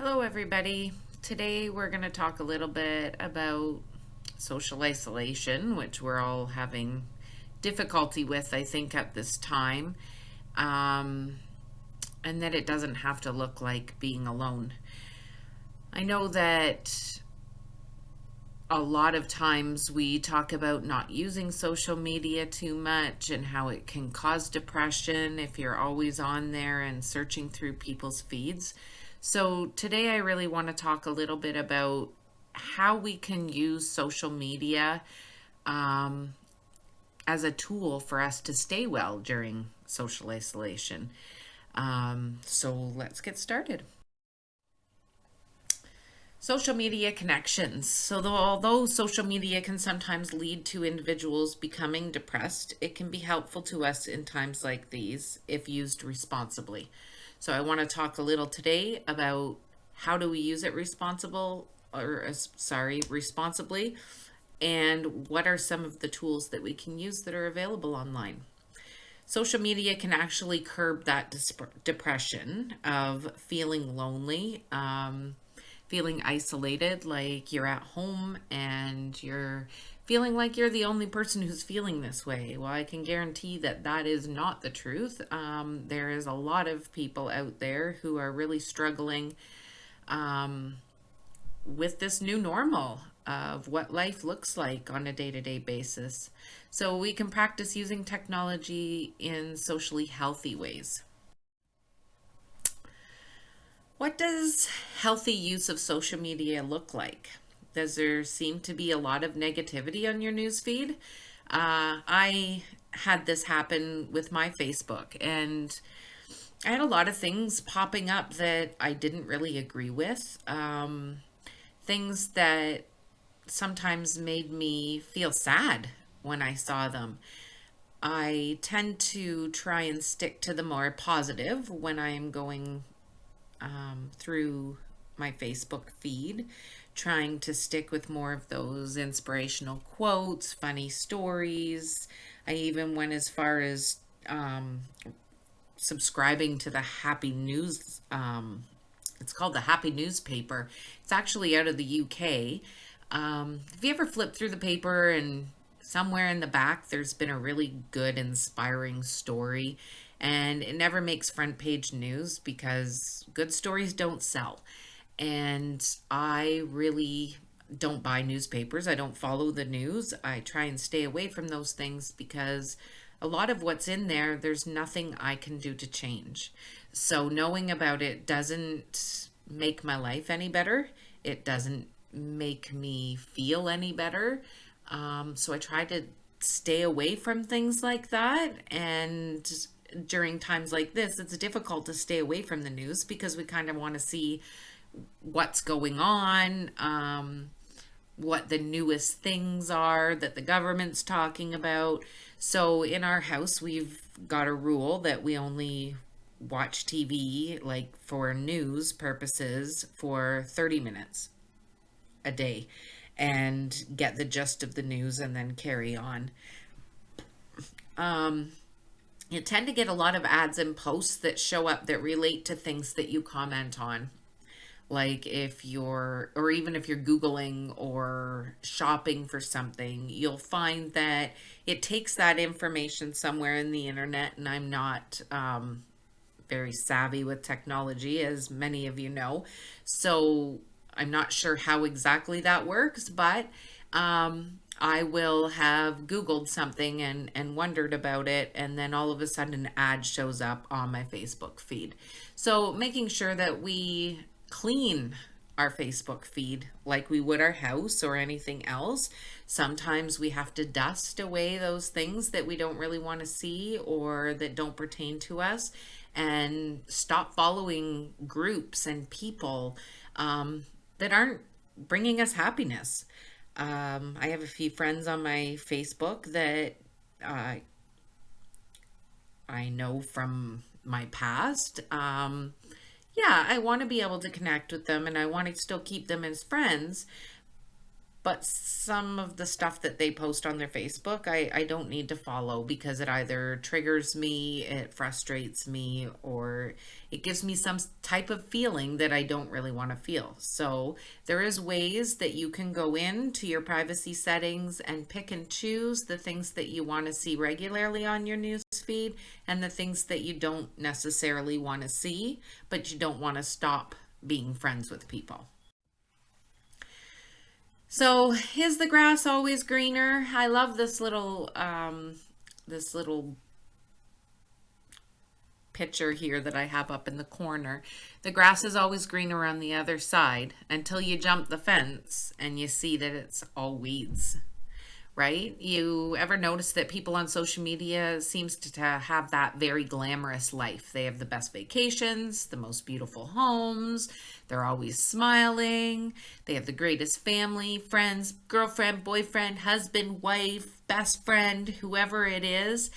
Hello, everybody. Today we're going to talk a little bit about social isolation, which we're all having difficulty with, I think, at this time, um, and that it doesn't have to look like being alone. I know that a lot of times we talk about not using social media too much and how it can cause depression if you're always on there and searching through people's feeds. So today I really want to talk a little bit about how we can use social media um, as a tool for us to stay well during social isolation. So let's get started. Social media connections. So, although social media can sometimes lead to individuals becoming depressed, it can be helpful to us in times like these if used responsibly. So, I want to talk a little today about how do we use it responsibly, and what are some of the tools that we can use that are available online. Social media can actually curb that depression of feeling lonely, feeling isolated, like you're at home and you're feeling like you're the only person who's feeling this way. Well, I can guarantee that that is not the truth. There is a lot of people out there who are really struggling with this new normal of what life looks like on a day-to-day basis. So we can practice using technology in socially healthy ways. What does healthy use of social media look like? Does there seem to be a lot of negativity on your newsfeed? I had this happen with my Facebook, and I had a lot of things popping up that I didn't really agree with. Things that sometimes made me feel sad when I saw them. I tend to try and stick to the more positive when I am going through my Facebook feed, trying to stick with more of those inspirational quotes, funny stories. I even went as far as subscribing to the Happy News. It's called the Happy Newspaper. It's actually out of the UK. Have you ever flipped through the paper and somewhere in the back there's been a really good, inspiring story? And it never makes front page news because good stories don't sell. And I really don't buy newspapers. I don't follow the news. I try and stay away from those things because a lot of what's in there, there's nothing I can do to change. So knowing about it doesn't make my life any better. It doesn't make me feel any better. So I try to stay away from things like that. And during times like this, it's difficult to stay away from the news because we kind of want to see what's going on, what the newest things are that the government's talking about. So in our house, we've got a rule that we only watch TV, like for news purposes, for 30 minutes a day and get the gist of the news and then carry on. You tend to get a lot of ads and posts that show up that relate to things that you comment on. Like if you're, or even if you're Googling or shopping for something, you'll find that it takes that information somewhere in the internet. And I'm not very savvy with technology, as many of you know. So I'm not sure how exactly that works, but I will have Googled something and wondered about it, and then all of a sudden an ad shows up on my Facebook feed. So making sure that we clean our Facebook feed like we would our house or anything else. Sometimes we have to dust away those things that we don't really want to see or that don't pertain to us, and stop following groups and people that aren't bringing us happiness. I have a few friends on my Facebook that I know from my past. Yeah, I want to be able to connect with them and I want to still keep them as friends, But some of the stuff that they post on their Facebook, I don't need to follow because it either triggers me, it frustrates me, or it gives me some type of feeling that I don't really want to feel. So there is ways that you can go into your privacy settings and pick and choose the things that you want to see regularly on your news feed and the things that you don't necessarily want to see, but you don't want to stop being friends with people. So, is the grass always greener? I love this little picture here that I have up in the corner. The grass is always greener on the other side until you jump the fence and you see that it's all weeds, right? You ever notice that people on social media seems to have that very glamorous life? They have the best vacations, the most beautiful homes, they're always smiling, they have the greatest family, friends, girlfriend, boyfriend, husband, wife, best friend, whoever it is.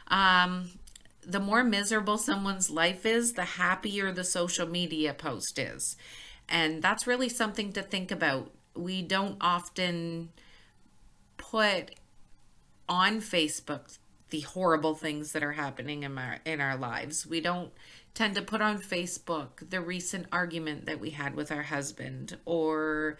The more miserable someone's life is, the happier the social media post is. And that's really something to think about. We don't often put on Facebook the horrible things that are happening in our lives. We don't tend to put on Facebook the recent argument that we had with our husband, or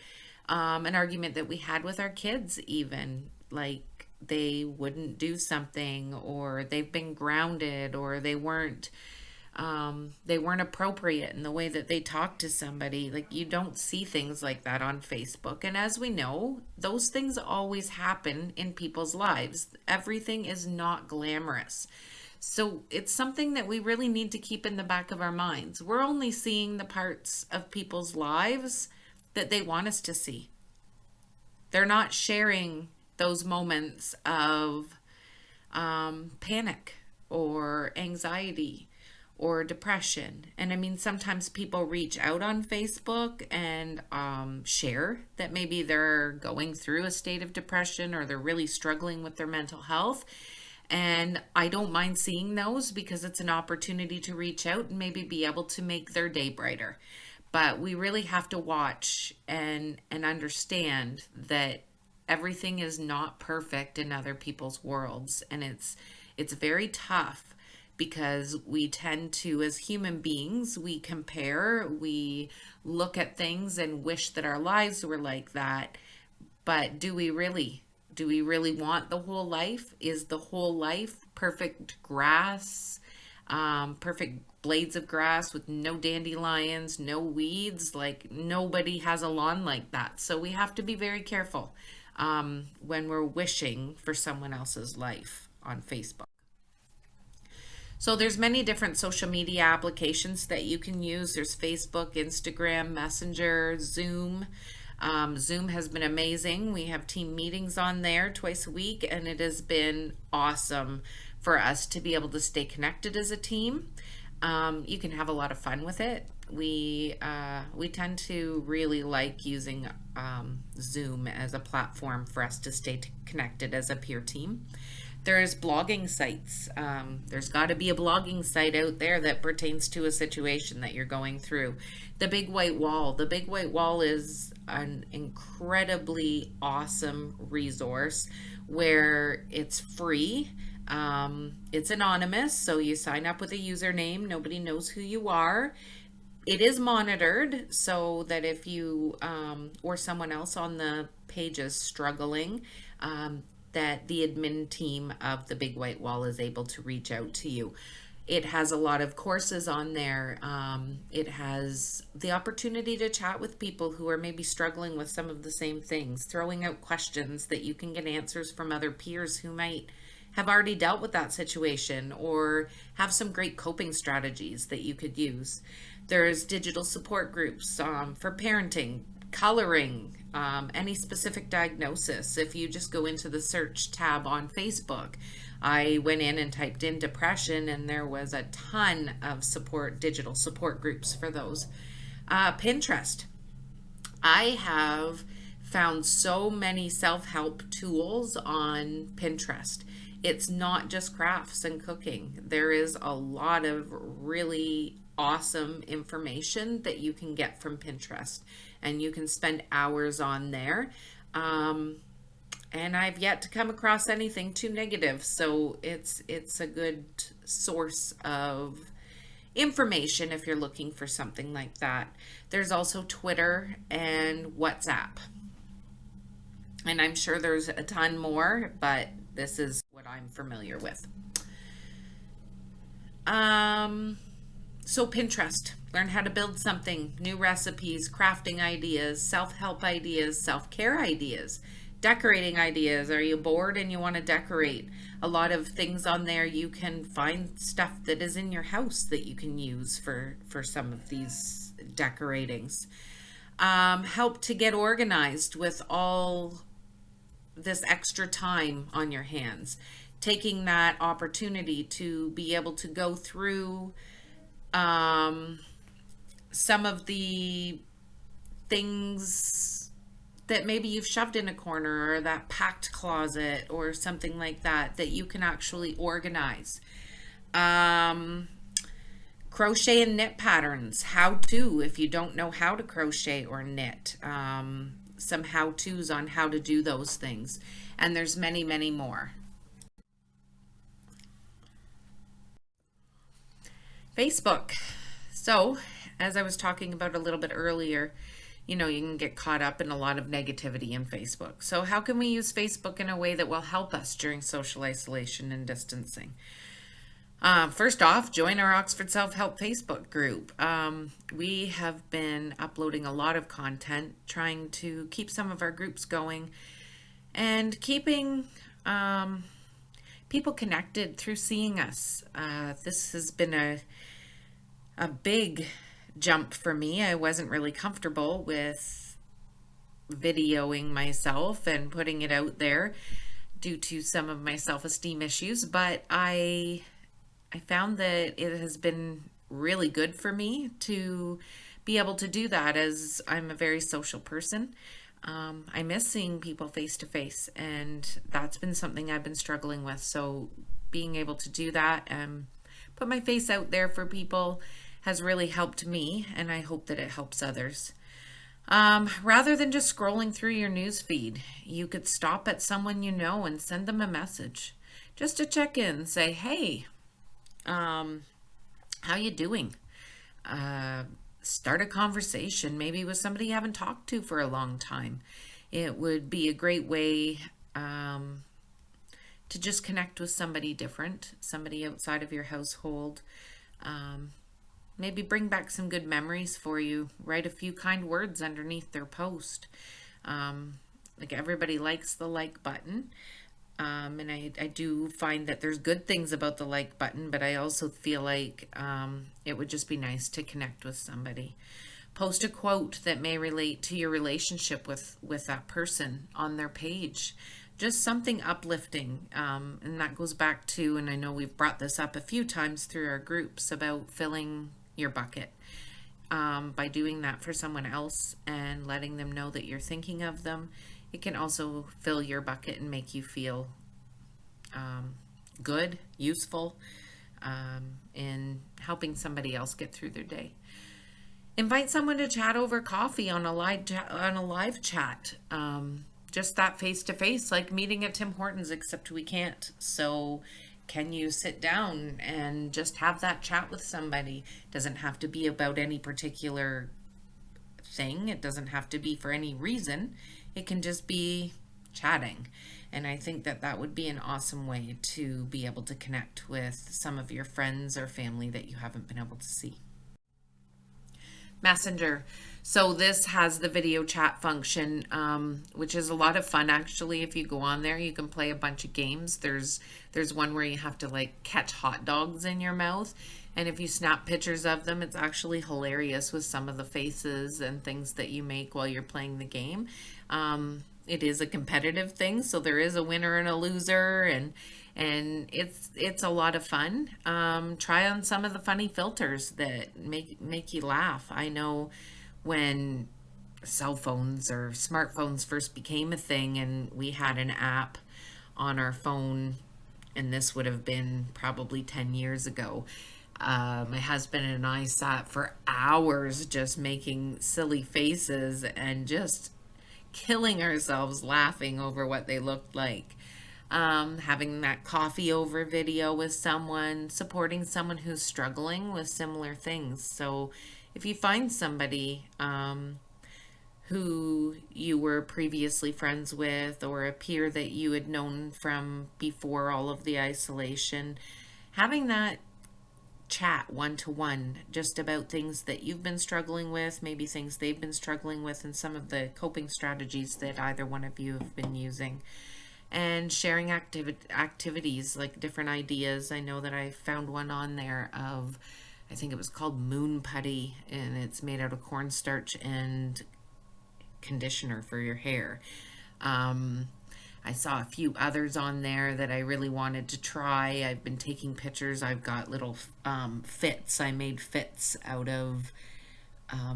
an argument that we had with our kids, even like they wouldn't do something, or they've been grounded, or they weren't appropriate in the way that they talk to somebody. Like, you don't see things like that on Facebook. And as we know, those things always happen in people's lives. Everything is not glamorous. So it's something that we really need to keep in the back of our minds. We're only seeing the parts of people's lives that they want us to see. They're not sharing those moments of panic or anxiety or depression. And I mean, sometimes people reach out on Facebook and share that maybe they're going through a state of depression or they're really struggling with their mental health. And I don't mind seeing those because it's an opportunity to reach out and maybe be able to make their day brighter. But we really have to watch and understand that everything is not perfect in other people's worlds. And it's very tough because we tend to, as human beings, we compare, we look at things and wish that our lives were like that. But do we really? Do we really want the whole life? Is the whole life perfect grass, perfect blades of grass with no dandelions, no weeds? Like, nobody has a lawn like that. So we have to be very careful when we're wishing for someone else's life on Facebook. So there's many different social media applications that you can use. There's Facebook, Instagram, Messenger, Zoom. Zoom has been amazing. We have team meetings on there twice a week, and it has been awesome for us to be able to stay connected as a team. You can have a lot of fun with it. We tend to really like using Zoom as a platform for us to stay connected as a peer team. There's blogging sites. There's got to be a blogging site out there that pertains to a situation that you're going through. The Big White Wall. The Big White Wall is an incredibly awesome resource where it's free. It's anonymous, so you sign up with a username. Nobody knows who you are. It is monitored so that if you or someone else on the page is struggling, that the admin team of the Big White Wall is able to reach out to you. It has a lot of courses on there. It has the opportunity to chat with people who are maybe struggling with some of the same things, throwing out questions that you can get answers from other peers who might have already dealt with that situation or have some great coping strategies that you could use. There's digital support groups for parenting, coloring, any specific diagnosis. If you just go into the search tab on Facebook, I went in and typed in depression, and there was a ton of digital support groups for those. Pinterest. I have found so many self-help tools on Pinterest. It's not just crafts and cooking. There is a lot of really awesome information that you can get from Pinterest, and you can spend hours on there. Um, and I've yet to come across anything too negative. So it's a good source of information if you're looking for something like that. There's also Twitter and WhatsApp. And I'm sure there's a ton more, but this is what I'm familiar with. Um, so Pinterest, learn how to build something, new recipes, crafting ideas, self-help ideas, self-care ideas, decorating ideas. Are you bored and you want to decorate? A lot of things on there, you can find stuff that is in your house that you can use for some of these decoratings. Help to get organized with all this extra time on your hands, taking that opportunity to be able to go through um, some of the things that maybe you've shoved in a corner, or that packed closet or something like that, that you can actually organize. Um, Crochet and knit patterns, how to, if you don't know how to crochet or knit, some how to's on how to do those things. And there's many, many more. Facebook. So, as I was talking about a little bit earlier, you know, you can get caught up in a lot of negativity in Facebook. So, how can we use Facebook in a way that will help us during social isolation and distancing? First off, join our Oxford Self Help Facebook group. We have been uploading a lot of content, trying to keep some of our groups going and keeping people connected through seeing us. This has been a big jump for me. I wasn't really comfortable with videoing myself and putting it out there due to some of my self-esteem issues, but I found that it has been really good for me to be able to do that, as I'm a very social person. I miss seeing people face to face, and that's been something I've been struggling with. So being able to do that and put my face out there for people has really helped me, and I hope that it helps others. Rather than just scrolling through your news feed, you could stop at someone you know and send them a message just to check in, say, hey, how you doing? Start a conversation, maybe with somebody you haven't talked to for a long time. It would be a great way to just connect with somebody different, somebody outside of your household. Maybe bring back some good memories for you. Write a few kind words underneath their post. Like, everybody likes the like button. And I do find that there's good things about the like button, but I also feel like it would just be nice to connect with somebody. Post a quote that may relate to your relationship with that person on their page. Just something uplifting. And that goes back to, and I know we've brought this up a few times through our groups, about filling your bucket. By doing that for someone else and letting them know that you're thinking of them, it can also fill your bucket and make you feel good, useful, in helping somebody else get through their day. Invite someone to chat over coffee on a live chat. Just that face to face, like meeting at Tim Hortons, except we can't. So can you sit down and just have that chat with somebody? It doesn't have to be about any particular thing. It doesn't have to be for any reason. It can just be chatting. And I think that that would be an awesome way to be able to connect with some of your friends or family that you haven't been able to see. Messenger. So this has the video chat function, which is a lot of fun, actually. If you go on there, you can play a bunch of games. There's one where you have to, like, catch hot dogs in your mouth, and if you snap pictures of them, it's actually hilarious with some of the faces and things that you make while you're playing the game. It is a competitive thing, so there is a winner and a loser, and it's a lot of fun. Try on some of the funny filters that make you laugh. I know when cell phones or smartphones first became a thing, and we had an app on our phone, and this would have been probably 10 years ago. My husband and I sat for hours just making silly faces and just killing ourselves laughing over what they looked like. Having that coffee over video with someone, supporting someone who's struggling with similar things. So if you find somebody who you were previously friends with, or a peer that you had known from before all of the isolation, having that chat one to one just about things that you've been struggling with, maybe things they've been struggling with, and some of the coping strategies that either one of you have been using. And sharing activities, like different ideas. I know that I found one on there of, I think it was called Moon Putty, and it's made out of cornstarch and conditioner for your hair. I saw a few others on there that I really wanted to try. I've been taking pictures. I've got little fits. I made fits out of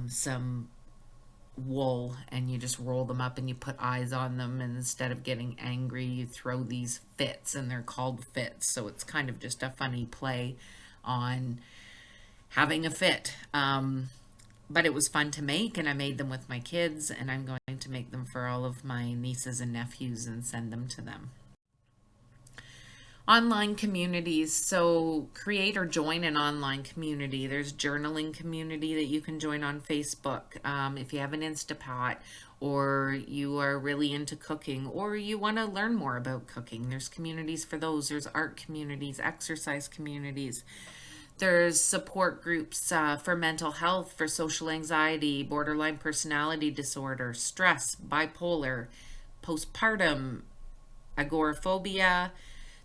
some wool, and you just roll them up and you put eyes on them, and instead of getting angry you throw these fits, and they're called fits. So it's kind of just a funny play on having a fit. But it was fun to make, and I made them with my kids, and I'm going to make them for all of my nieces and nephews and send them to them. Online communities. So create or join an online community. There's journaling community that you can join on Facebook. If you have an Instapot, or you are really into cooking, or you want to learn more about cooking, there's communities for those. There's art communities, exercise communities. There's support groups for mental health, for social anxiety, borderline personality disorder, stress, bipolar, postpartum, agoraphobia.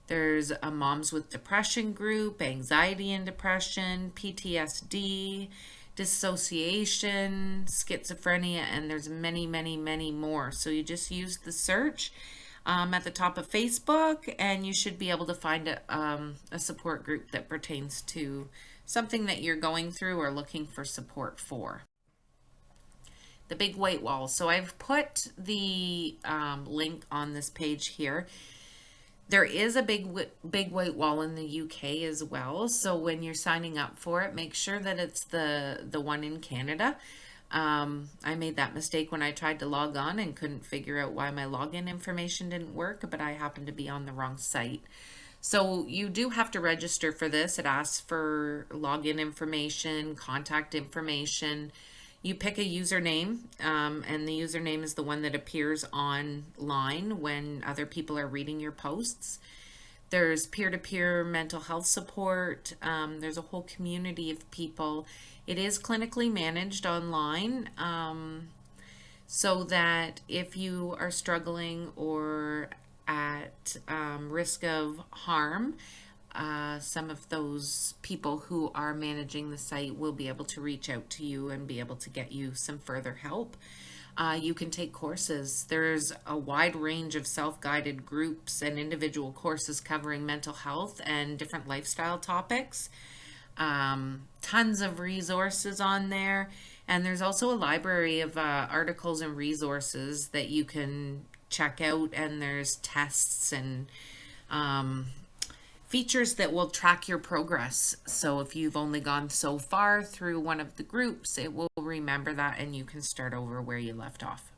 There's a Moms with Depression group, anxiety and depression, PTSD, dissociation, schizophrenia, and there's many, many, many more. So you just use the search at the top of Facebook, and you should be able to find a support group that pertains to something that you're going through or looking for support for. The big white wall. So I've put the link on this page here. There is a big white wall in the UK as well. So when you're signing up for it, make sure that it's the one in Canada. I made that mistake when I tried to log on and couldn't figure out why my login information didn't work, but I happened to be on the wrong site. So you do have to register for this. It asks for login information, contact information. You pick a username, and the username is the one that appears online when other people are reading your posts. There's peer-to-peer mental health support. There's a whole community of people. It is clinically managed online, so that if you are struggling or at risk of harm, some of those people who are managing the site will be able to reach out to you and be able to get you some further help. You can take courses. There's a wide range of self-guided groups and individual courses covering mental health and different lifestyle topics. Tons of resources on there. And there's also a library of articles and resources that you can check out. And there's tests and features that will track your progress. So if you've only gone so far through one of the groups, it will remember that, and you can start over where you left off.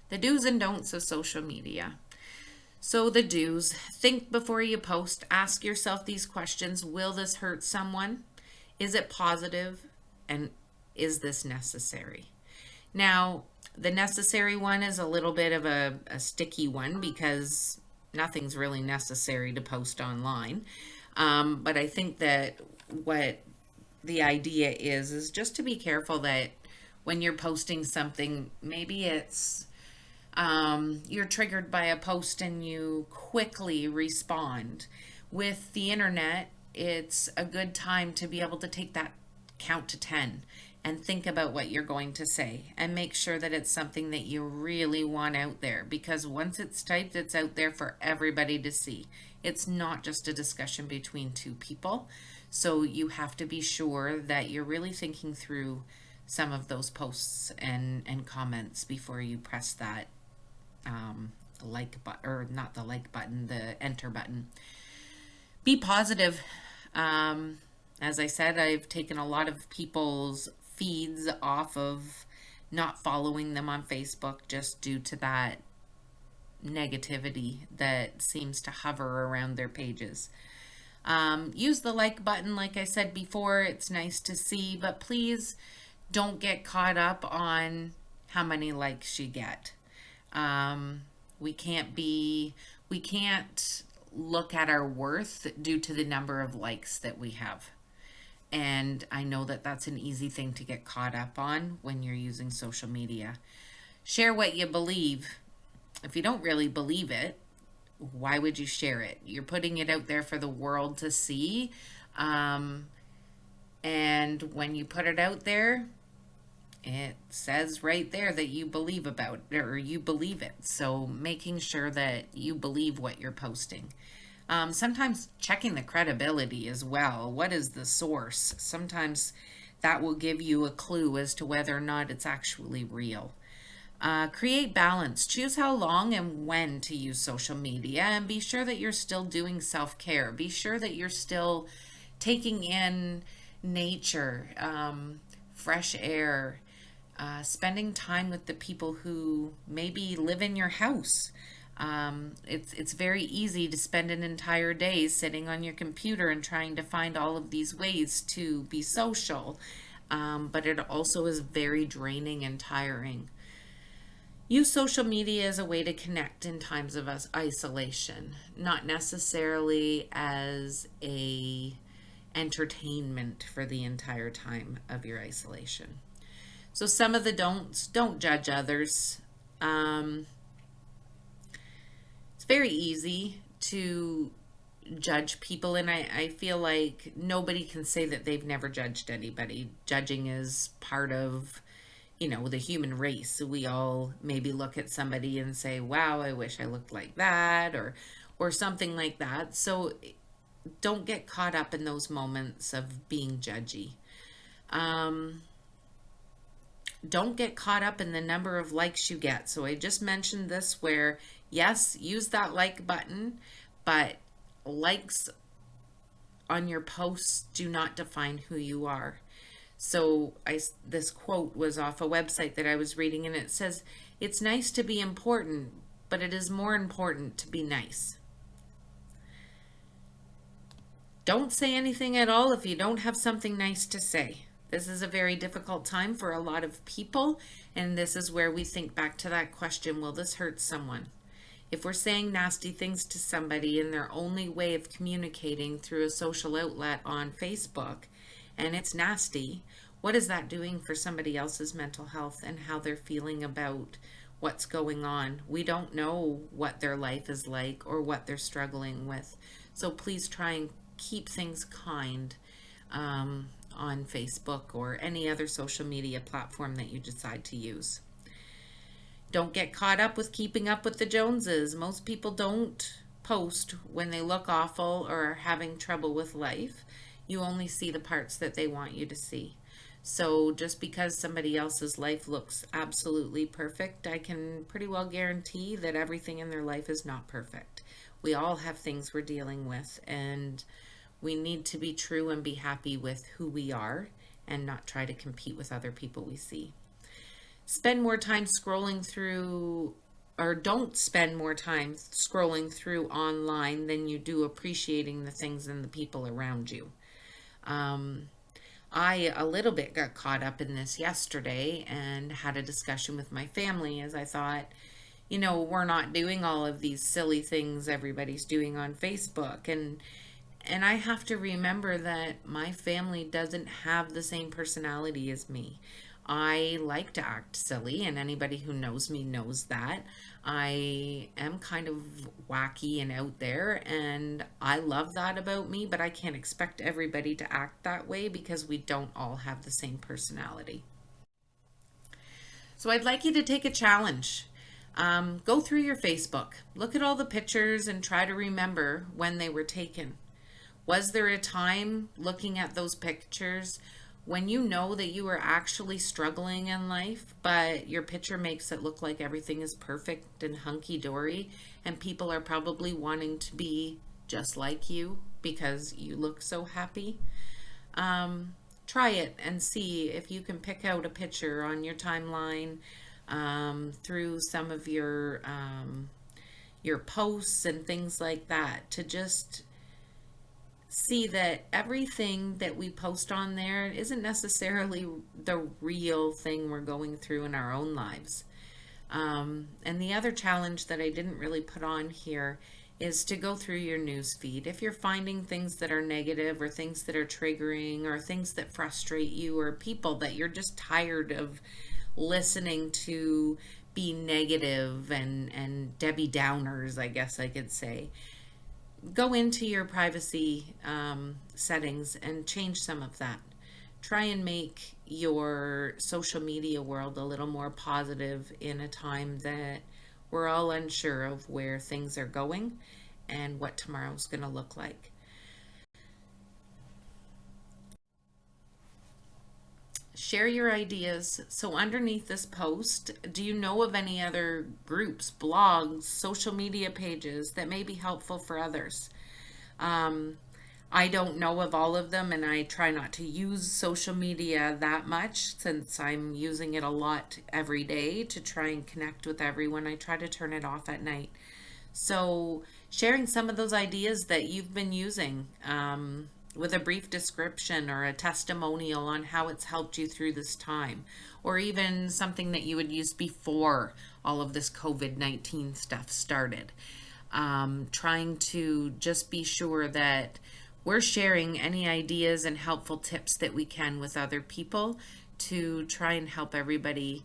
The do's and don'ts of social media. So the do's: think before you post. Ask yourself these questions. Will this hurt someone? Is it positive? And is this necessary? Now, the necessary one is a little bit of a sticky one, because nothing's really necessary to post online. But I think that what the idea is just to be careful that when you're posting something, maybe it's you're triggered by a post and you quickly respond. With the internet, it's a good time to be able to take that count to 10 and think about what you're going to say, and make sure that it's something that you really want out there, because once it's typed, it's out there for everybody to see. It's not just a discussion between two people. So you have to be sure that you're really thinking through some of those posts and comments before you press that like button, or not the like button, the enter button. Be positive. As I said, I've taken a lot of people's feeds off of not following them on Facebook just due to that negativity that seems to hover around their pages. Use the like button, like I said before. It's nice to see, but please don't get caught up on how many likes you get. Um, we can't look at our worth due to the number of likes that we have. And I know that that's an easy thing to get caught up on when you're using social media. Share what you believe. If you don't really believe it, why would you share it? You're putting it out there for the world to see. And when you put it out there, it says right there that you believe about it, or you believe it. So making sure that you believe what you're posting. Sometimes checking the credibility as well. What is the source? Sometimes that will give you a clue as to whether or not it's actually real. Create balance. Choose how long and when to use social media, and be sure that you're still doing self-care. Be sure that you're still taking in nature, fresh air, spending time with the people who maybe live in your house. It's very easy to spend an entire day sitting on your computer and trying to find all of these ways to be social, but it also is very draining and tiring. Use social media as a way to connect in times of isolation, not necessarily as a entertainment for the entire time of your isolation. So some of the don'ts: don't judge others. It's very easy to judge people, and I feel like nobody can say that they've never judged anybody. Judging is part of, the human race. So we all maybe look at somebody and say, wow, I wish I looked like that, or something like that. So don't get caught up in those moments of being judgy. Don't get caught up in the number of likes you get. So I just mentioned this, where yes, use that like button, but likes on your posts do not define who you are. So this quote was off a website that I was reading, and it says, it's nice to be important, but it is more important to be nice. Don't say anything at all if you don't have something nice to say. This is a very difficult time for a lot of people, and this is where we think back to that question, will this hurt someone? If we're saying nasty things to somebody and their only way of communicating through a social outlet on Facebook, and it's nasty, what is that doing for somebody else's mental health and how they're feeling about what's going on? We don't know what their life is like or what they're struggling with. So please try and keep things kind on Facebook or any other social media platform that you decide to use. Don't get caught up with keeping up with the Joneses. Most people don't post when they look awful or are having trouble with life. You only see the parts that they want you to see. So just because somebody else's life looks absolutely perfect, I can pretty well guarantee that everything in their life is not perfect. We all have things we're dealing with, and we need to be true and be happy with who we are and not try to compete with other people we see. Spend more time scrolling through, or don't spend more time scrolling through online than you do appreciating the things and the people around you. I a little bit got caught up in this yesterday and had a discussion with my family, as I thought, we're not doing all of these silly things everybody's doing on Facebook. And I have to remember that my family doesn't have the same personality as me. I like to act silly, and anybody who knows me knows that. I am kind of wacky and out there, and I love that about me, but I can't expect everybody to act that way because we don't all have the same personality. So I'd like you to take a challenge. Go through your Facebook, look at all the pictures, and try to remember when they were taken. Was there a time looking at those pictures when you know that you are actually struggling in life, but your picture makes it look like everything is perfect and hunky-dory, and people are probably wanting to be just like you because you look so happy? try it and see if you can pick out a picture on your timeline, through some of your posts and things like that, to just see that everything that we post on there isn't necessarily the real thing we're going through in our own lives. And the other challenge that I didn't really put on here is to go through your news feed. If you're finding things that are negative, or things that are triggering, or things that frustrate you, or people that you're just tired of listening to be negative and Debbie Downers, I guess I could say, go into your privacy settings and change some of that. Try and make your social media world a little more positive in a time that we're all unsure of where things are going and what tomorrow's going to look like. Share your ideas. So, underneath this post, do you know of any other groups, blogs, social media pages that may be helpful for others? Um, I don't know of all of them, and I try not to use social media that much since I'm using it a lot every day to try and connect with everyone. I try to turn it off at night. So, sharing some of those ideas that you've been using, with a brief description or a testimonial on how it's helped you through this time, or even something that you would use before all of this COVID-19 stuff started. Trying to just be sure that we're sharing any ideas and helpful tips that we can with other people to try and help everybody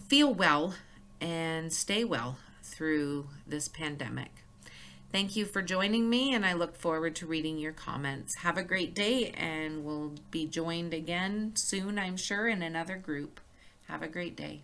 feel well and stay well through this pandemic. Thank you for joining me, and I look forward to reading your comments. Have a great day, and we'll be joined again soon, I'm sure, in another group. Have a great day.